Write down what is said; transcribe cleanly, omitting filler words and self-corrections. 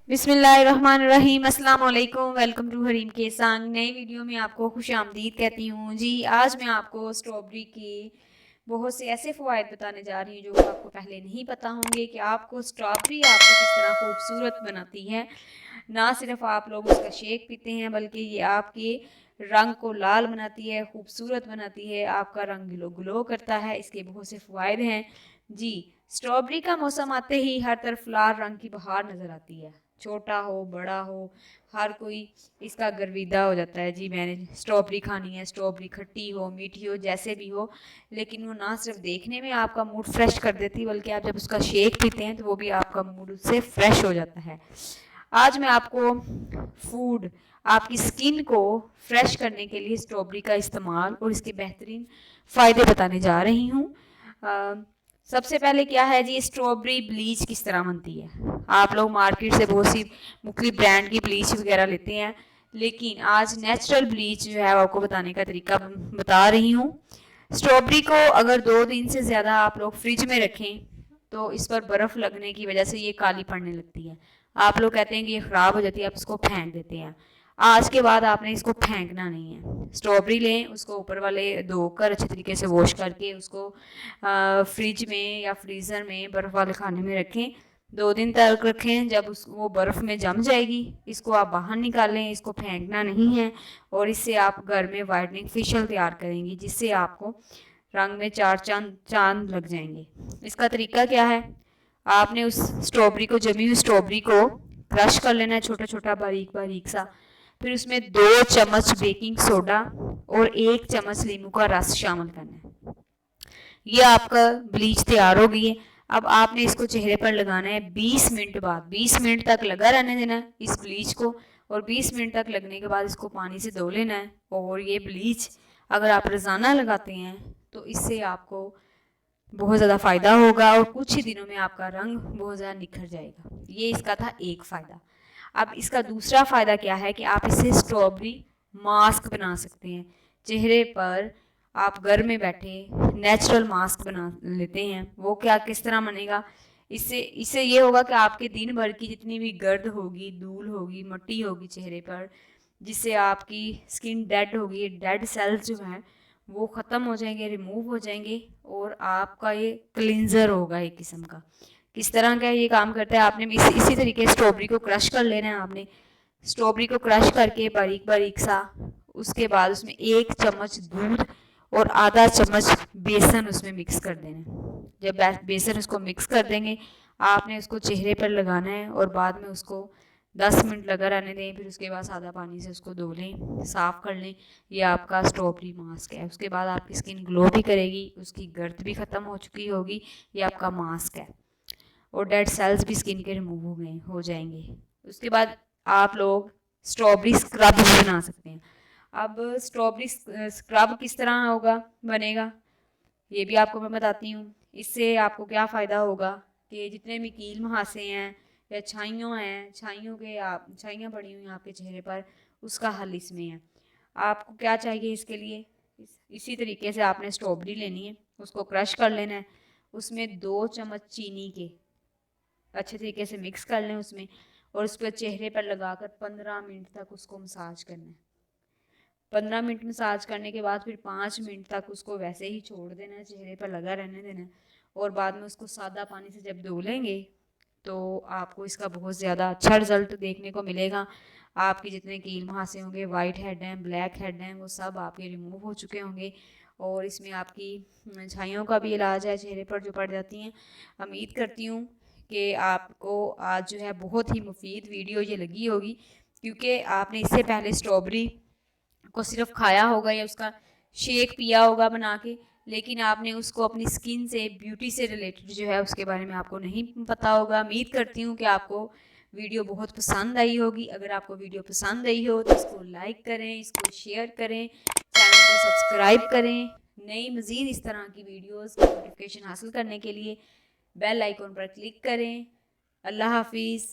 बिस्मिल्लाहिर्रहमानिर्रहीम, अस्सलाम वालेकुम। वेलकम टू हरीम के संग। नई वीडियो में आपको खुश आमदीद कहती हूँ जी। आज मैं आपको स्ट्रॉबेरी के बहुत से ऐसे फ़वाइद बताने जा रही हूँ जो आपको पहले नहीं पता होंगे कि आपको स्ट्रॉबेरी आपको किस तरह खूबसूरत बनाती है। ना सिर्फ आप लोग उसका शेक पीते हैं बल्कि ये आपके रंग को लाल बनाती है, खूबसूरत बनाती है, आपका रंग ग्लो ग्लो करता है। इसके बहुत से फ़वाइद हैं जी। स्ट्रॉबेरी का मौसम आते ही हर तरफ लाल रंग की बहार नज़र आती है। छोटा हो बड़ा हो हर कोई इसका गर्विदा हो जाता है जी, मैंने स्ट्रॉबेरी खानी है। स्ट्रॉबेरी खट्टी हो मीठी हो जैसे भी हो, लेकिन वो ना सिर्फ देखने में आपका मूड फ्रेश कर देती बल्कि आप जब उसका शेक पीते हैं तो वो भी आपका मूड उससे फ्रेश हो जाता है। आज मैं आपको फूड आपकी स्किन को फ्रेश करने के लिए स्ट्रॉबेरी का इस्तेमाल और इसके बेहतरीन फ़ायदे बताने जा रही हूँ। सबसे पहले क्या है जी, स्ट्रॉबेरी ब्लीच किस तरह बनती है। आप लोग मार्केट से बहुत सी मुख्तलिफ ब्रांड की ब्लीच वगैरह लेते हैं, लेकिन आज नेचुरल ब्लीच जो है आपको बताने का तरीका बता रही हूँ। स्ट्रॉबेरी को अगर 2 दिन से ज़्यादा आप लोग फ्रिज में रखें तो इस पर बर्फ़ लगने की वजह से ये काली पड़ने लगती है। आप लोग कहते हैं कि ये ख़राब हो जाती है, आप इसको फेंक देते हैं। आज के बाद आपने इसको फेंकना नहीं है। स्ट्रॉबेरी लें, उसको ऊपर वाले धोकर अच्छे तरीके से वॉश करके उसको फ्रिज में या फ्रीज़र में बर्फ़ वाले खाने में रखें। 2 दिन तक रखें। जब वो बर्फ़ में जम जाएगी इसको आप बाहर निकालें, इसको फेंकना नहीं है। और इससे आप घर में वाइटनिंग फेशियल तैयार करेंगी जिससे आपको रंग में 4 चांद लग जाएंगे। इसका तरीका क्या है, आपने उस स्ट्रॉबेरी को जमी हुई स्ट्रॉबेरी को क्रश कर लेना है छोटा छोटा बारीक बारीक सा। फिर उसमें 2 चम्मच बेकिंग सोडा और 1 चम्मच नींबू का रस शामिल करना है। ये आपका ब्लीच तैयार हो गई है। अब आपने इसको चेहरे पर लगाना है 20 मिनट बाद। 20 मिनट तक लगा रहने देना है इस ब्लीच को, और 20 मिनट तक लगने के बाद इसको पानी से धो लेना है। और ये ब्लीच अगर आप रोज़ाना लगाते हैं तो इससे आपको बहुत ज़्यादा फ़ायदा होगा और कुछ ही दिनों में आपका रंग बहुत ज़्यादा निखर जाएगा। ये इसका था एक फ़ायदा। अब इसका दूसरा फ़ायदा क्या है कि आप इससे स्ट्रॉबेरी मास्क बना सकते हैं। चेहरे पर आप घर में बैठे नेचुरल मास्क बना लेते हैं। वो क्या किस तरह बनेगा, इससे इससे ये होगा कि आपके दिन भर की जितनी भी गर्द होगी, धूल होगी, मिट्टी होगी चेहरे पर, जिससे आपकी स्किन डेड होगी, डेड सेल्स जो हैं वो ख़त्म हो जाएंगे, रिमूव हो जाएंगे और आपका ये क्लिनज़र होगा एक किस्म का। किस तरह का ये काम करता है, आपने इसी तरीके स्ट्रॉबेरी को क्रश कर लेना है। आपने स्ट्रॉबेरी को क्रश करके बारीक बारीक सा, उसके बाद उसमें 1 चम्मच दूध और आधा चम्मच बेसन उसमें मिक्स कर देना है। जब बेसन उसको मिक्स कर देंगे आपने उसको चेहरे पर लगाना है और बाद में उसको 10 मिनट लगा रहने दें। फिर उसके बाद सादा पानी से उसको धो लें, साफ़ कर लें। ये आपका स्ट्रॉबेरी मास्क है। उसके बाद आपकी स्किन ग्लो भी करेगी, उसकी गर्द भी ख़त्म हो चुकी होगी। ये आपका मास्क है और डेड सेल्स भी स्किन के रिमूव हो जाएंगे। उसके बाद आप लोग स्ट्रॉबेरी स्क्रब भी बना सकते हैं। अब स्ट्रॉबेरी स्क्रब किस तरह होगा बनेगा ये भी आपको मैं बताती हूँ। इससे आपको क्या फ़ायदा होगा कि जितने भी कील मुहासे हैं या छाइयों के आप छाइयाँ पड़ी हुई हैं आपके चेहरे पर, उसका हल इसमें है। आपको क्या चाहिए इसके लिए, इसी तरीके से आपने स्ट्रॉबेरी लेनी है, उसको क्रश कर लेना है, उसमें 2 चम्मच चीनी के अच्छे तरीके से मिक्स कर लें उसमें, और उसको चेहरे पर लगाकर 15 मिनट तक उसको मसाज करना है। 15 मिनट मसाज करने के बाद फिर 5 मिनट तक उसको वैसे ही छोड़ देना है, चेहरे पर लगा रहने देना है। और बाद में उसको सादा पानी से जब धो लेंगे तो आपको इसका बहुत ज़्यादा अच्छा रिजल्ट देखने को मिलेगा। आपके जितने कील मुहासे होंगे, वाइट हेड हैं, ब्लैक हेड हैं, वो सब आपके रिमूव हो चुके होंगे। और इसमें आपकी छाइयों का भी इलाज है चेहरे पर जो पड़ जाती हैं। उम्मीद करती हूँ कि आपको आज जो है बहुत ही मुफीद वीडियो ये लगी होगी, क्योंकि आपने इससे पहले स्ट्रॉबेरी को सिर्फ खाया होगा या उसका शेक पिया होगा बना के, लेकिन आपने उसको अपनी स्किन से, ब्यूटी से रिलेटेड जो है उसके बारे में आपको नहीं पता होगा। उम्मीद करती हूँ कि आपको वीडियो बहुत पसंद आई होगी। अगर आपको वीडियो पसंद आई हो तो इसको लाइक करें, इसको शेयर करें, चैनल को सब्सक्राइब करें। नई मज़ीद इस तरह की वीडियोस की नोटिफिकेशन हासिल करने के लिए बेल आइकन पर क्लिक करें। अल्लाह हाफिज़।